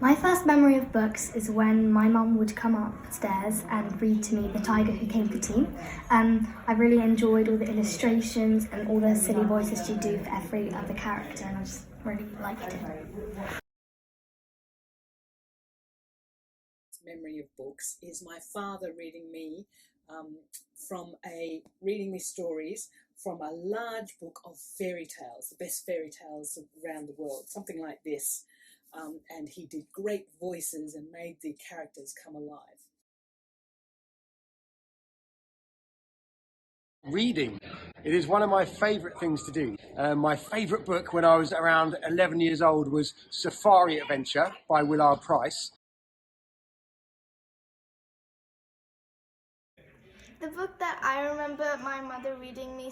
My first memory of books is when my mum would come upstairs and read to me The Tiger Who Came for Tea. I really enjoyed all the illustrations and all the silly voices she'd do for every other character, and I just really liked it. Memory of books is my father reading me stories from a large book of fairy tales, the best fairy tales around the world, something like this. And he did great voices and made the characters come alive. Reading. It is one of my favourite things to do. My favourite book when I was around 11 years old was Safari Adventure by Willard Price. The book that I remember my mother reading me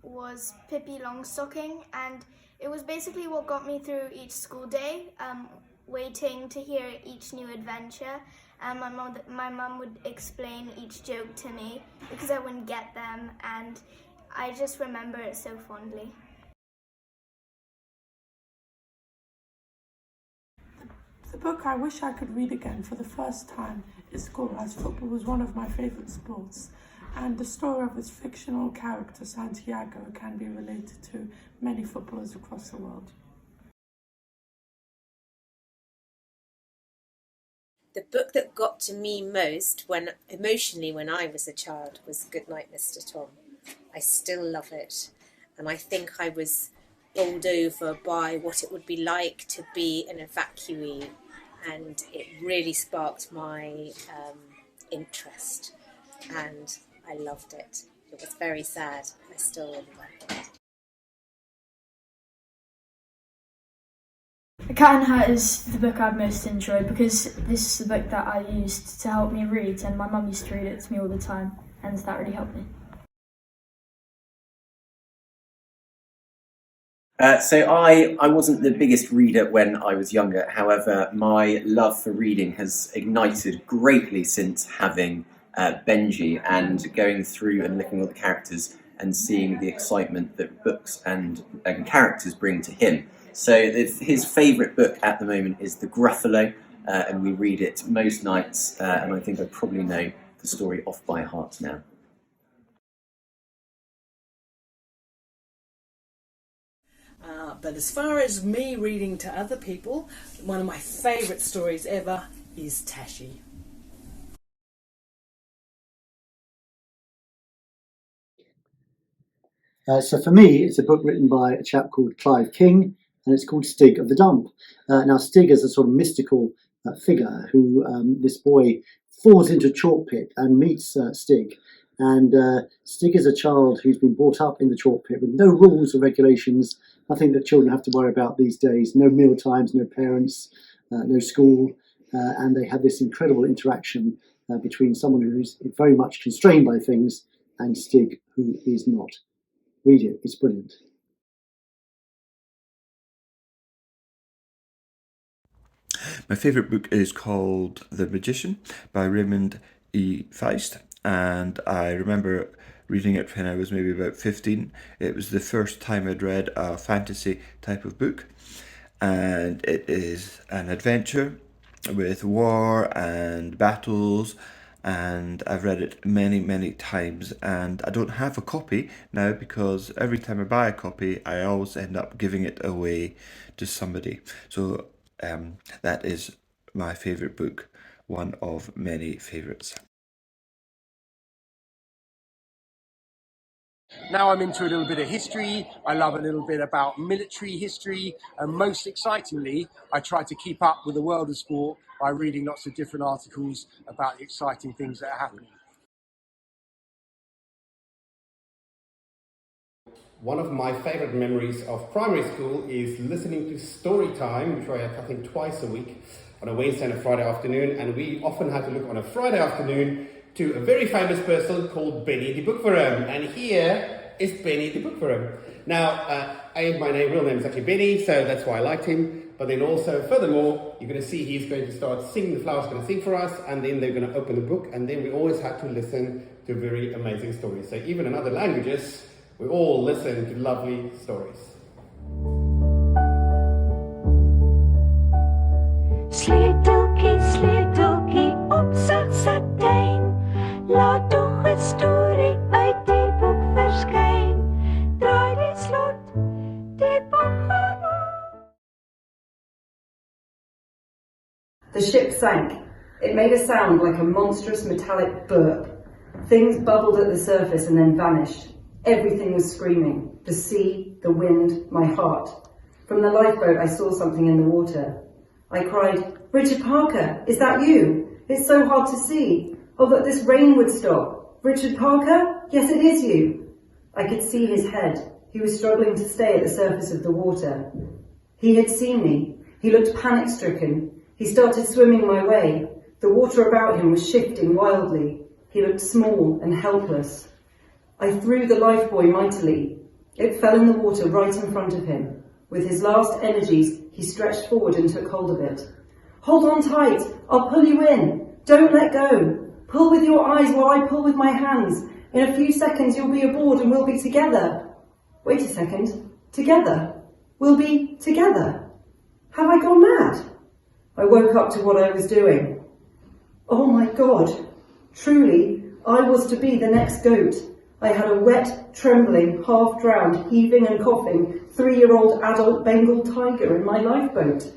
was Pippi Longstocking, and it was basically what got me through each school day, waiting to hear each new adventure. And my mum would explain each joke to me because I wouldn't get them, and I just remember it so fondly. The book I wish I could read again for the first time is School, as football was one of my favourite sports, and the story of its fictional character Santiago can be related to many footballers across the world. The book that got to me most emotionally when I was a child was Goodnight, Mr. Tom. I still love it, and I think I was bowled over by what it would be like to be an evacuee, and it really sparked my interest, and I loved it. It was very sad. I still really liked it. The Cat in the Hat is the book I've most enjoyed because this is the book that I used to help me read, and my mum used to read it to me all the time, and that really helped me. So I wasn't the biggest reader when I was younger. However, my love for reading has ignited greatly since having Benji and going through and looking at the characters and seeing the excitement that books and characters bring to him. So his favourite book at the moment is The Gruffalo, and we read it most nights, and I think I probably know the story off by heart now. But as far as me reading to other people, one of my favourite stories ever is Tashi. So for me, it's a book written by a chap called Clive King, and it's called Stig of the Dump. Now, Stig is a sort of mystical figure who this boy falls into a chalk pit and meets Stig. And Stig is a child who's been brought up in the chalk pit with no rules or regulations, nothing that children have to worry about these days, no meal times, no parents, no school, and they have this incredible interaction between someone who's very much constrained by things and Stig, who is not. Read it, it's brilliant. My favourite book is called The Magician by Raymond E. Feist, and I remember reading it when I was maybe about 15. It was the first time I'd read a fantasy type of book, and it is an adventure with war and battles, and I've read it many, many times, and I don't have a copy now because every time I buy a copy, I always end up giving it away to somebody. So that is my favourite book, one of many favourites. Now I'm into a little bit of history. I love a little bit about military history, and most excitingly, I try to keep up with the world of sport by reading lots of different articles about the exciting things that are happening. One of my favourite memories of primary school is listening to story time, which I had, I think, twice a week on a Wednesday and a Friday afternoon, and we often had to look on a Friday afternoon to a very famous person called Benny the Bookworm, and here is Benny the Bookworm. Now, my real name is actually Benny, so that's why I liked him, but then also, furthermore, you're going to see he's going to start singing, the flowers are going to sing for us, and then they're going to open the book, and then we always had to listen to very amazing stories. So even in other languages, we all listen to lovely stories. Sleuteltjie, sleuteltjie op saksatijn. Laat toch 'n storie uit die boek verskyn. Draai die slot, die boek gaan oop. The ship sank. It made a sound like a monstrous metallic burp. Things bubbled at the surface and then vanished. Everything was screaming. The sea, the wind, my heart. From the lifeboat I saw something in the water. I cried, "Richard Parker, is that you? It's so hard to see. Oh, that this rain would stop. Richard Parker? Yes, it is you." I could see his head. He was struggling to stay at the surface of the water. He had seen me. He looked panic-stricken. He started swimming my way. The water about him was shifting wildly. He looked small and helpless. I threw the lifebuoy mightily. It fell in the water right in front of him. With his last energies, he stretched forward and took hold of it. "Hold on tight. I'll pull you in. Don't let go. Pull with your eyes while I pull with my hands. In a few seconds you'll be aboard and we'll be together." Wait a second. Together? We'll be together? Have I gone mad? I woke up to what I was doing. Oh my God. Truly, I was to be the next goat. I had a wet, trembling, half-drowned, heaving and coughing 3-year-old adult Bengal tiger in my lifeboat.